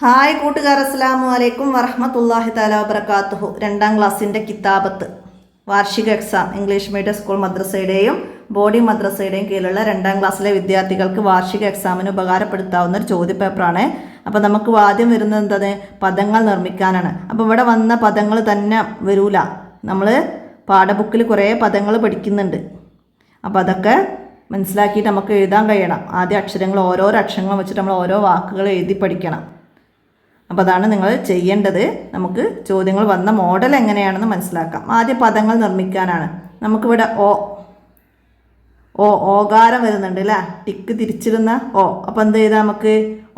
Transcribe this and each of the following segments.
Hi കൂട്ടുകാർ, അസ്സലാമു അലൈക്കും വറഹ്മത്തുള്ളാഹി തആല വബറകാതുഹു. 2ാം ക്ലാസ്സിൻ്റെ കിതാബത്ത് വാർഷിക എക്സാം ഇംഗ്ലീഷ് മീഡിയം സ്കൂൾ മദ്രസയുടെയും ബോർഡിംഗ് മദ്രസയുടെയും കീഴിലുള്ള 2ാം ക്ലാസ്സിലെ വിദ്യാർത്ഥികൾക്ക് വാർഷിക എക്സാമിന് ഉപകാരപ്പെടുത്താവുന്ന ഒരു ചോദ്യപേപ്പറാണ്. അപ്പോൾ നമുക്ക് ആദ്യം വരുന്നത് എന്താണ്? പദങ്ങൾ നിർമ്മിക്കാനാണ്. അപ്പോൾ ഇവിടെ വന്ന പദങ്ങൾ തന്നെ വരൂല. നമ്മൾ പാഠബുക്കിൽ കുറേ പദങ്ങൾ പഠിക്കുന്നുണ്ട്. അപ്പോൾ അതൊക്കെ മനസ്സിലാക്കിയിട്ട് നമുക്ക് എഴുതാൻ കഴിയണം. ആദ്യ അക്ഷരങ്ങൾ ഓരോരോ അക്ഷരങ്ങൾ വെച്ചിട്ട് നമ്മൾ ഓരോ വാക്കുകൾ എഴുതി പഠിക്കണം. അപ്പോൾ അതാണ് നിങ്ങൾ ചെയ്യേണ്ടത്. നമുക്ക് ചോദ്യങ്ങൾ വന്ന മോഡൽ എങ്ങനെയാണെന്ന് മനസ്സിലാക്കാം. ആദ്യം പദങ്ങൾ നിർമ്മിക്കാനാണ്. നമുക്കിവിടെ ഓകാരം വരുന്നുണ്ട് അല്ലേ? ടിക്ക് തിരിച്ചിരുന്ന ഓ. അപ്പോൾ എന്ത് ചെയ്താൽ നമുക്ക്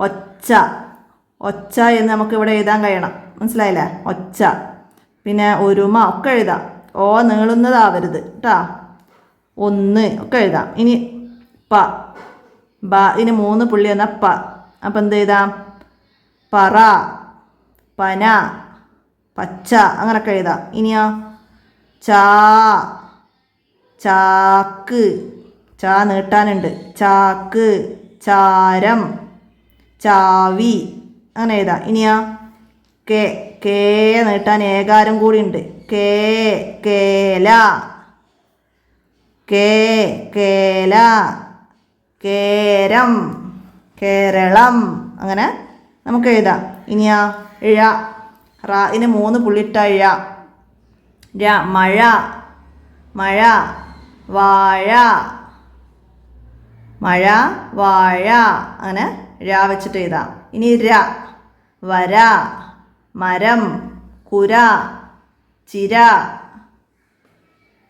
ഒച്ച എന്ന് നമുക്ക് ഇവിടെ എഴുതാൻ കഴിയണം. മനസ്സിലായില്ലേ? ഒച്ച. പിന്നെ ഒരുമ ഒക്കെ എഴുതാം. ഓ നീളുന്നതാവരുത് കേട്ടോ. ഒന്ന് ഒക്കെ എഴുതാം. ഇനി ഇനി 3 പുള്ളി എന്ന പ. അപ്പോൾ എന്ത് എഴുതാം? പറ, പന, പച്ച അങ്ങനൊക്കെ എഴുതാം. ഇനിയോ ചാക്ക്, ചാ നീട്ടാനുണ്ട്. ചാക്ക്, ചാരം, ചാവി അങ്ങനെ എഴുതാം. ഇനിയോ കേ നീട്ടാൻ ഏകാരം കൂടി ഉണ്ട്. കേല, കേല, കേരം, കേരളം അങ്ങനെ നമുക്ക് എഴുതാം. ഇനിയാ ഇനി 3 പുള്ളിട്ട മഴ, വാഴ അങ്ങനെ വെച്ചിട്ട് എഴുതാം. ഇനി വര, മരം, കുര, ചിര,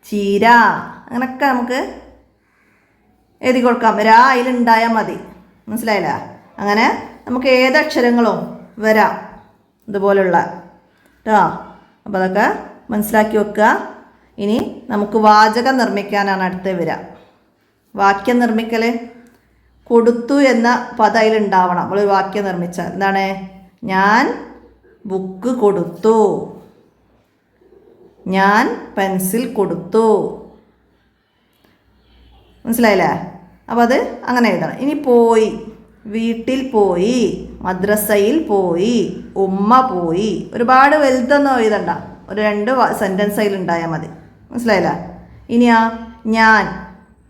ചീര അങ്ങനൊക്കെ നമുക്ക് എഴുതി കൊടുക്കാം. അതിലുണ്ടായാൽ മതി. മനസ്സിലായില്ല? അങ്ങനെ നമുക്ക് ഏതക്ഷരങ്ങളും വരാം ഇതുപോലുള്ള കേട്ടോ. അപ്പോൾ അതൊക്കെ മനസ്സിലാക്കി വെക്കുക. ഇനി നമുക്ക് വാചകം നിർമ്മിക്കാനാണ് അടുത്ത് വരാം. വാക്യം നിർമ്മിക്കൽ. കൊടുത്തു എന്ന പദം അതിലുണ്ടാവണം. നമ്മൾ വാക്യം നിർമ്മിച്ചാൽ എന്താണ്? ഞാൻ ബുക്ക് കൊടുത്തു, ഞാൻ പെൻസിൽ കൊടുത്തു. മനസ്സിലായില്ലേ? അപ്പോൾ അത് അങ്ങനെ എഴുതണം. ഇനി പോയി, വീട്ടിൽ പോയി, മദ്രസയിൽ പോയി, ഉമ്മ പോയി. ഒരുപാട് വലുതൊന്നും എഴുതണ്ട. ഒരു 2 സെൻറ്റൻസ് അതിലുണ്ടായാൽ മതി. മനസ്സിലായില്ല? ഇനിയാ ഞാൻ.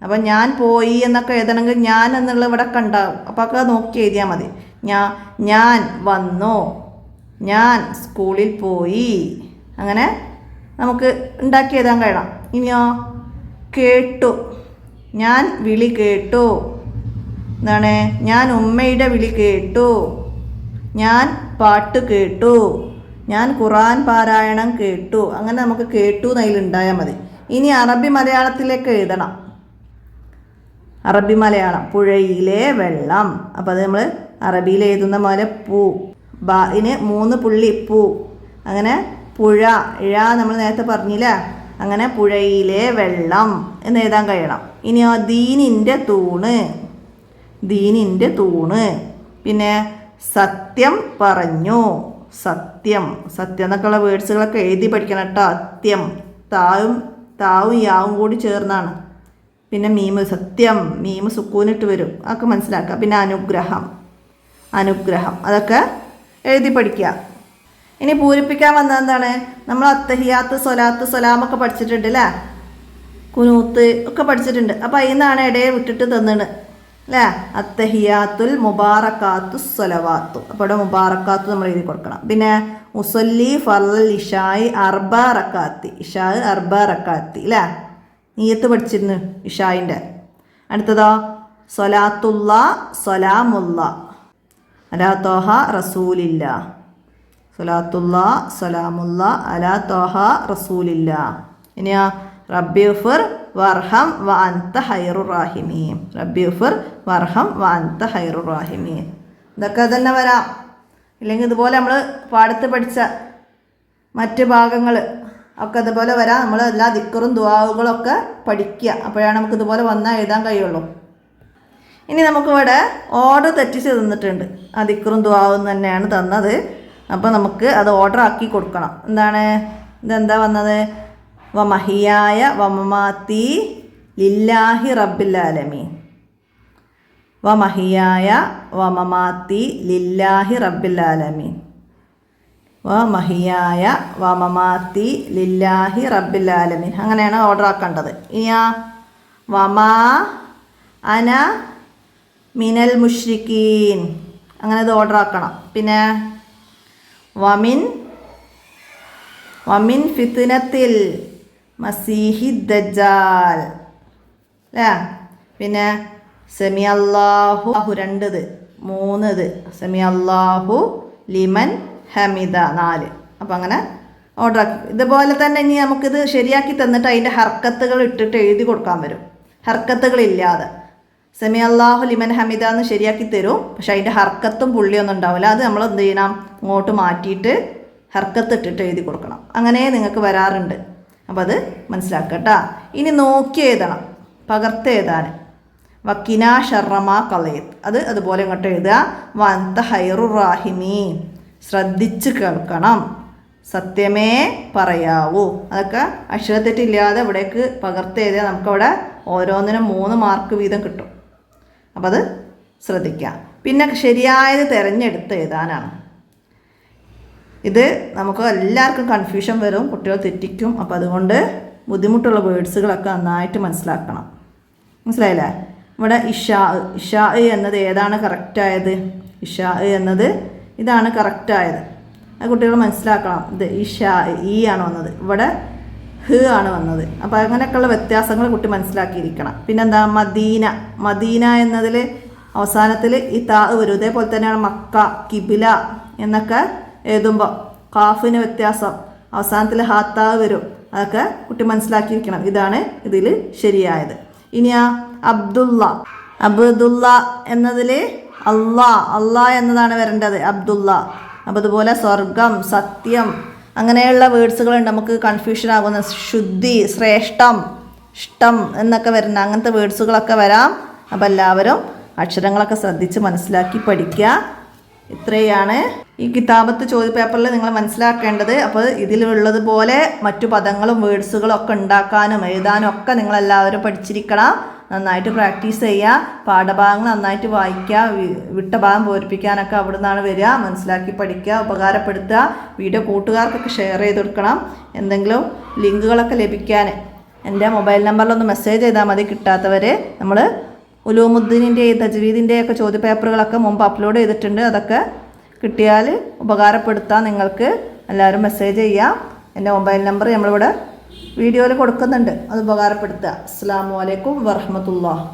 അപ്പം ഞാൻ പോയി എന്നൊക്കെ എഴുതണമെങ്കിൽ ഞാൻ എന്നുള്ള ഇവിടെ ഉണ്ടാവും. അപ്പോൾ ഒക്കെ നോക്കി എഴുതിയാൽ മതി. ഞാൻ വന്നു, ഞാൻ സ്കൂളിൽ പോയി. അങ്ങനെ നമുക്ക് ഉണ്ടാക്കി എഴുതാൻ കഴിയണം. ഇനിയോ കേട്ടു, ഞാൻ വിളി കേട്ടു. എന്താണ്? ഞാൻ ഉമ്മയുടെ വിളി കേട്ടു, ഞാൻ പാട്ട് കേട്ടു, ഞാൻ ഖുർആൻ പാരായണം കേട്ടു. അങ്ങനെ നമുക്ക് കേട്ടു എന്നതിലുണ്ടായാൽ മതി. ഇനി അറബി മലയാളത്തിലേക്ക് എഴുതണം. അറബി മലയാളം. പുഴയിലെ വെള്ളം. അപ്പോൾ അത് നമ്മൾ അറബിയിൽ എഴുതുന്ന പോലെ ഇന് 3 പുള്ളി പൂ. അങ്ങനെ പുഴ നമ്മൾ നേരത്തെ പറഞ്ഞില്ല. അങ്ങനെ പുഴയിലെ വെള്ളം എന്ന് എഴുതാൻ കഴിയണം. ഇനിയോ ദീനിൻ്റെ തൂണ്. പിന്നെ സത്യം പറഞ്ഞു. സത്യം എന്നൊക്കെയുള്ള വേർഡ്സുകളൊക്കെ എഴുതി പഠിക്കണം കേട്ടോ. താവും യാവും കൂടി ചേർന്നാണ്. പിന്നെ മീമ്, സത്യം, മീമ് സുക്കൂനിട്ട് വരും. അതൊക്കെ മനസ്സിലാക്കുക. പിന്നെ അനുഗ്രഹം അതൊക്കെ എഴുതി പഠിക്കുക. ഇനി പൂരിപ്പിക്കാൻ വന്നത് എന്താണ്? നമ്മൾ അത്തഹിയാത്ത്, സ്വലാത്ത്, സ്വലാമൊക്കെ പഠിച്ചിട്ടുണ്ട് അല്ലേ? കുനൂത്ത് ഒക്കെ പഠിച്ചിട്ടുണ്ട്. അപ്പോൾ അതിൽ നിന്നാണ് ഇടയെ വിട്ടിട്ട് തന്നിട്ട് അല്ലേ? അത്തഹിയാത്തുൽ മുബാറക്കാത്തു സ്വലവാത്തു. അപ്പോൾ ഇവിടെ മുബാറക്കാത്തു നമ്മൾ എഴുതി കൊടുക്കണം. പിന്നെ മുസല്ലി ഫർദൽ ഇഷായി അർബ റക്കാത്തി അല്ലേ? നീയത്ത് പഠിച്ചിരുന്നു ഇഷായിൻ്റെ. അടുത്തതോ സ്വലാത്തുള്ള സ്വലാമുള്ള അലാ തോഹ റസൂലില്ല. സ്വലാത്തുള്ള സ്വലാമുള്ള അലാ തോഹ റസൂലില്ല. ഇനിയാ റബ്ബിഗ്ഫിർ വർഹം വ അൻത ഖൈറുർ റാഹിമീൻ. റബ്ബിഗ്ഫിർ വർഹം വ അൻത ഖൈറുർ റാഹിമീൻ. ഇതൊക്കെ തന്നെ വരാം. ഇല്ലെങ്കിൽ ഇതുപോലെ നമ്മൾ പാടത്ത് പഠിച്ച മറ്റ് ഭാഗങ്ങൾ ഒക്കെ ഇതുപോലെ വരാം. നമ്മൾ എല്ലാ ദിക്റും ദുആകളൊക്കെ പഠിക്കുക. അപ്പോഴാണ് നമുക്ക് ഇതുപോലെ വന്നാൽ എഴുതാൻ കഴിയുള്ളൂ. ഇനി നമുക്കിവിടെ ഓർഡർ തെറ്റിച്ച് തന്നിട്ടുണ്ട്. ആ ദിക്റും ദുആവും തന്നെയാണ് തന്നത്. അപ്പോൾ നമുക്ക് അത് ഓർഡർ ആക്കി കൊടുക്കണം. എന്താണ്? ഇതെന്താ വന്നത്? വമഹിയായ വമമാത്തി ലില്ലാഹി റബ്ബിൽ ആലമീൻ. വമഹിയായ വമമാത്തി ലില്ലാഹി റബ്ബിൽ ആലമീൻ. വമഹിയായ വമമാത്തി ലില്ലാഹി റബ്ബിൽ ആലമീൻ. അങ്ങനെയാണ് ഓർഡർ ആക്കേണ്ടത്. ഇനിയാ വമാ അന മിനൽ മുശ്രിക്കീൻ, അങ്ങനെ ഇത് ഓർഡർ ആക്കണം. പിന്നെ വമിൻ ഫിത്നത്തിൽ മസീഹി ദജ്ജാൽ അല്ലേ. പിന്നെ സെമി അല്ലാഹു 2 3 സെമി അല്ലാഹു ലിമൻ ഹമിദ 4. അപ്പം അങ്ങനെ ഓർഡർ ആക്കി. ഇതുപോലെ തന്നെ ഇനി നമുക്കിത് ശരിയാക്കി തന്നിട്ട് അതിൻ്റെ ഹർക്കത്തുകൾ ഇട്ടിട്ട് എഴുതി കൊടുക്കാൻ വരും. ഹർക്കത്തുകളില്ലാതെ സെമി അല്ലാഹു ലിമൻ ഹമിദ എന്ന് ശരിയാക്കി തരും. പക്ഷെ അതിൻ്റെ ഹർക്കത്തും പുള്ളിയൊന്നും ഉണ്ടാവില്ല. അത് നമ്മൾ എന്ത് ചെയ്യണം, ഇങ്ങോട്ട് മാറ്റിയിട്ട് ഹർക്കത്ത് ഇട്ടിട്ട് എഴുതി കൊടുക്കണം. അങ്ങനെ നിങ്ങൾക്ക് വരാറുണ്ട്. അപ്പോൾ അത് മനസ്സിലാക്കട്ടോ. ഇനി നോക്കി എഴുതണം, പകർത്ത് എഴുതാൻ. വക്കിന ഷർറമാ കളയത്, അത് അതുപോലെ ഇങ്ങോട്ട് എഴുതുക. വന്ത ഹൈറുർ റാഹിമീൻ, ശ്രദ്ധിച്ച് കേൾക്കണം, സത്യമേ പറയാവൂ. അതൊക്കെ അക്ഷരത്തെറ്റില്ലാതെ ഇവിടേക്ക് പകർത്ത് എഴുതിയാൽ നമുക്കവിടെ ഓരോന്നിനും 3 മാർക്ക് വീതം കിട്ടും. അപ്പം അത് ശ്രദ്ധിക്കാം. പിന്നെ ശരിയായത് തിരഞ്ഞെടുത്ത് എഴുതാനാണ്. ഇത് നമുക്ക് എല്ലാവർക്കും കൺഫ്യൂഷൻ വരും, കുട്ടികൾ തെറ്റിക്കും. അപ്പോൾ അതുകൊണ്ട് ബുദ്ധിമുട്ടുള്ള വേർഡ്സുകളൊക്കെ നന്നായിട്ട് മനസ്സിലാക്കണം. മനസ്സിലായില്ലേ? ഇവിടെ ഇഷാ എന്നത് ഏതാണ് കറക്റ്റായത്? ഇഷാ എന്നത് ഇതാണ് കറക്റ്റായത്. അത് കുട്ടികൾ മനസ്സിലാക്കണം. ഇത് ഇഷാ ഈ ആണ് വന്നത്, ഇവിടെ ഹ് ആണ് വന്നത്. അപ്പോൾ അങ്ങനെയൊക്കെയുള്ള വ്യത്യാസങ്ങൾ കുട്ടി മനസ്സിലാക്കിയിരിക്കണം. പിന്നെന്താ മദീന എന്നതിൽ അവസാനത്തിൽ ഈ താ വരും. ഇതേപോലെ തന്നെയാണ് മക്ക, കിബില എന്നൊക്കെ എഴുതുമ്പോൾ കാഫിന് വ്യത്യാസം, അവസാനത്തിൽ ഹാത്താ വരും. അതൊക്കെ കുട്ടി മനസ്സിലാക്കിയിരിക്കണം. ഇതാണ് ഇതിൽ ശരിയായത്. ഇനിയാ അബ്ദുള്ള എന്നതിൽ അള്ളാ എന്നതാണ് വരേണ്ടത്, അബ്ദുള്ള. അപ്പോൾ അതുപോലെ സ്വർഗം, സത്യം, അങ്ങനെയുള്ള വേർഡ്സുകളുണ്ട് നമുക്ക് കൺഫ്യൂഷൻ ആകുന്ന. ശുദ്ധി, ശ്രേഷ്ഠം, ഇഷ്ടം എന്നൊക്കെ വരുന്ന അങ്ങനത്തെ വേർഡ്സുകളൊക്കെ വരാം. അപ്പോൾ എല്ലാവരും അക്ഷരങ്ങളൊക്കെ ശ്രദ്ധിച്ച് മനസ്സിലാക്കി പഠിക്കുക. ഇത്രയാണ് ഈ കിതാബത്ത് ചോദ്യപേപ്പറിൽ നിങ്ങൾ മനസ്സിലാക്കേണ്ടത്. അപ്പോൾ ഇതിലുള്ളതുപോലെ മറ്റു പദങ്ങളും വേർഡ്സുകളും ഒക്കെ ഉണ്ടാക്കാനും എഴുതാനും ഒക്കെ നിങ്ങളെല്ലാവരും പഠിച്ചിരിക്കണം. നന്നായിട്ട് പ്രാക്ടീസ് ചെയ്യുക. പാഠഭാഗങ്ങൾ നന്നായിട്ട് വായിക്കുക. വിട്ട ഭാഗം പൂരിപ്പിക്കാനൊക്കെ അവിടെ നിന്നാണ് വരിക. മനസ്സിലാക്കി പഠിക്കുക, ഉപകാരപ്പെടുത്തുക. വീഡിയോ കൂട്ടുകാർക്കൊക്കെ ഷെയർ ചെയ്ത് കൊടുക്കണം. എന്തെങ്കിലും ലിങ്കുകളൊക്കെ ലഭിക്കാൻ എൻ്റെ മൊബൈൽ നമ്പറിലൊന്ന് മെസ്സേജ് ചെയ്താൽ മതി. കിട്ടാത്തവർ നമ്മൾ ഉലൂമുദ്ദീനിൻ്റെ തജ്വീദിൻ്റെ ഒക്കെ ചോദ്യപേപ്പറുകളൊക്കെ മുമ്പ് അപ്ലോഡ് ചെയ്തിട്ടുണ്ട്. അതൊക്കെ കിട്ടിയാൽ ഉപകാരപ്പെടുത്താം നിങ്ങൾക്ക്. എല്ലാവരും മെസ്സേജ് ചെയ്യാം. എൻ്റെ മൊബൈൽ നമ്പർ നമ്മളിവിടെ വീഡിയോയിൽ കൊടുക്കുന്നുണ്ട്. അത് ഉപകാരപ്പെടുത്തുക. അസ്സലാമു അലൈക്കും വറഹ്മത്തുള്ളാഹി.